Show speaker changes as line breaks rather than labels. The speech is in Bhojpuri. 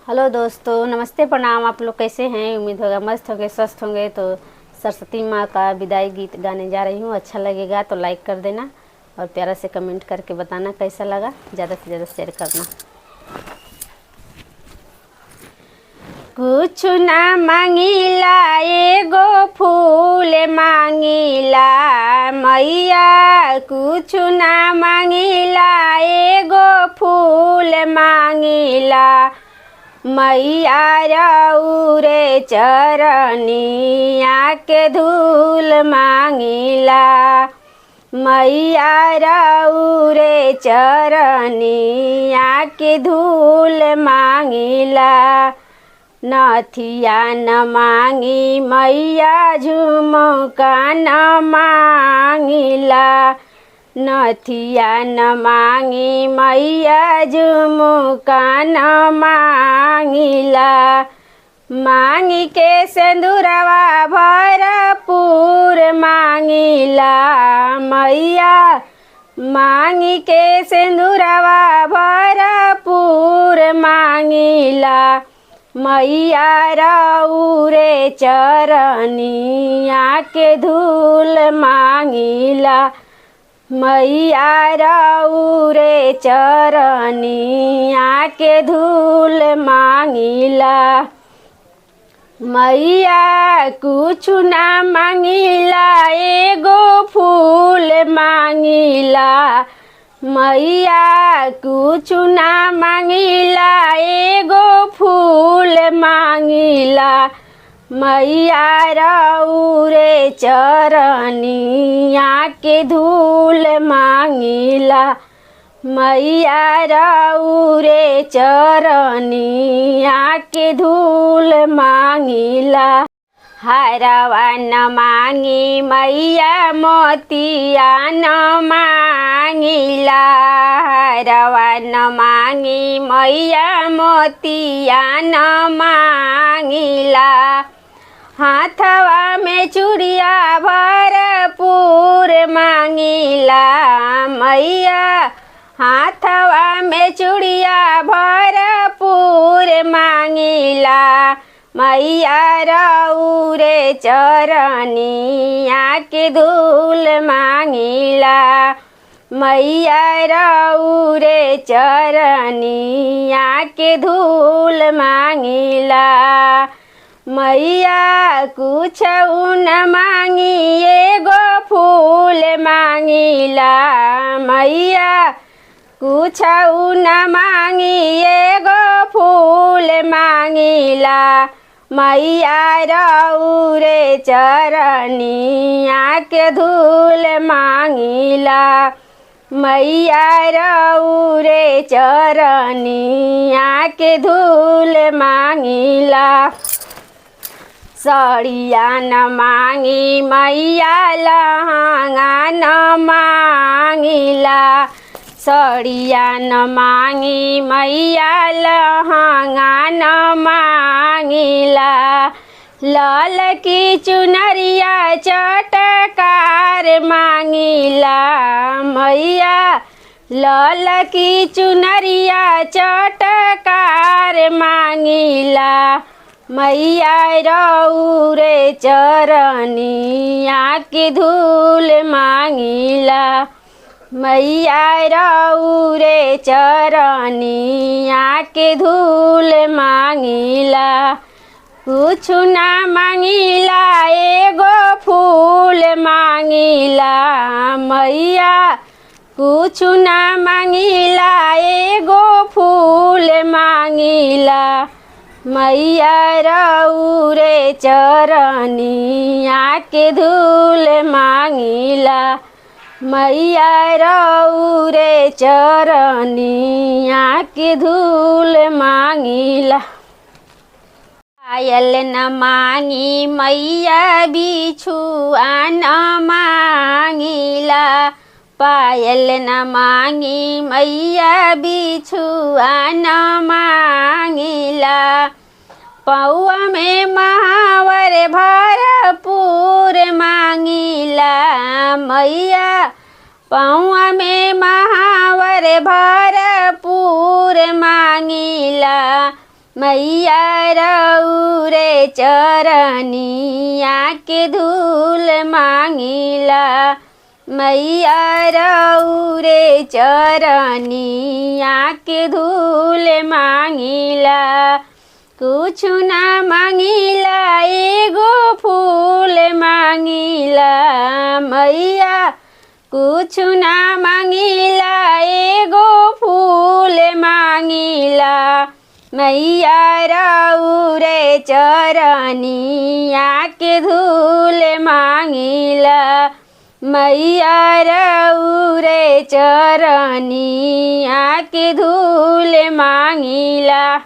हेलो दोस्तों, नमस्ते, प्रणाम। आप लोग कैसे हैं? उम्मीद होगा मस्त होंगे, स्वस्थ होंगे। तो सरस्वती माँ का विदाई गीत गाने जा रही हूँ। अच्छा लगेगा तो लाइक कर देना और प्यारा से कमेंट करके बताना कैसा लगा। ज़्यादा से ज़्यादा शेयर करना। कुछ ना मांगिला एगो फूल मांगिला मैया, कुछ ना मांगिला एगो फूल मांगिला मैया। रउरे चरनिया के धूल मांगिला मैया, रउरे चरनिया के धूल मांगिला। नथिया न मांगी मैया, झुमका न मांगिला नथिया न मांगी मैया, झुमका न मांगिला। मांगी के सिंदूरवा भरपूर मांगिला मैया, मांगी के सिंदूरवा भरपूर मांगिला मैया। रउरे चरनिया के धूल मांगिला मैया, रउरे चरनिया के धूल मांगिला मैया। कुछ ना मांगिला एगो फूल मांगिला मैया, कुछ ना मांगिला एगो फूल मांगिला मैया। रउरे चरनिया के धूल मांगिला मैया, रउरे चरनिया के धूल मांगिला। हरवा न मांगी मैया, मोतिया न मांगिला हरवा न मांगी मैया, मोतिया न मांगिला। हाथवा में चूड़िया भरपूर मांगिला मैया, हाथवा में चूड़िया भरपूर मांगिला मैया। रउरे चरनिया के धूल मांगिला मैया, रउरे चरनिया के धूल मांगिला मैया। कुछ न मांगी एगो फूल मांगिला मैया, कुछ न मांगी एगो फूल मांगिला मैया। रउरे चरनिया के धूल मांगिला मैया, रउरे चरनिया के धूल मांगिला। साड़िया न मांगी मैया, लहंगा न मांगिला साड़िया न मांगी मैया, लहंगा न मांगिला। लाल की चुनरिया चटकार मांगिला मैया, लाल की चुनरिया चटकार मांगिला मैया। रउरे चरनिया के धूल मांगिला मैया, रउरे चरनिया के धूल मांगिला। कुछ ना मांगिला एगो फूल मांगिला मैया, कुछ ना मांगिला एगो फूल मांगिला मैया। रउरे चरनिया के धूल मांगिला मैया, रउरे चरनिया के धूल मांगिला। पायल न मांगी मैया, बिछुआ न मांगिला पायल न मांगी मैया, बिछुआ न मांगिला। पौआ में महावर भरपूर मांगिला मैया, पौआ में महावर भरपूर मांगिला मैया रौरे चरनिया के धूल मांगिला, मैया रौरे चरनिया के धूल मांगिला। कुछु ना मांगिला एगो फूल मांगिला, मैया कुछु ना मांगिला एगो फूल मांगिला। मैया रौरे चरनिया के धूल मांगिला, मैया रौरे चरनिया के धूल मांगिला।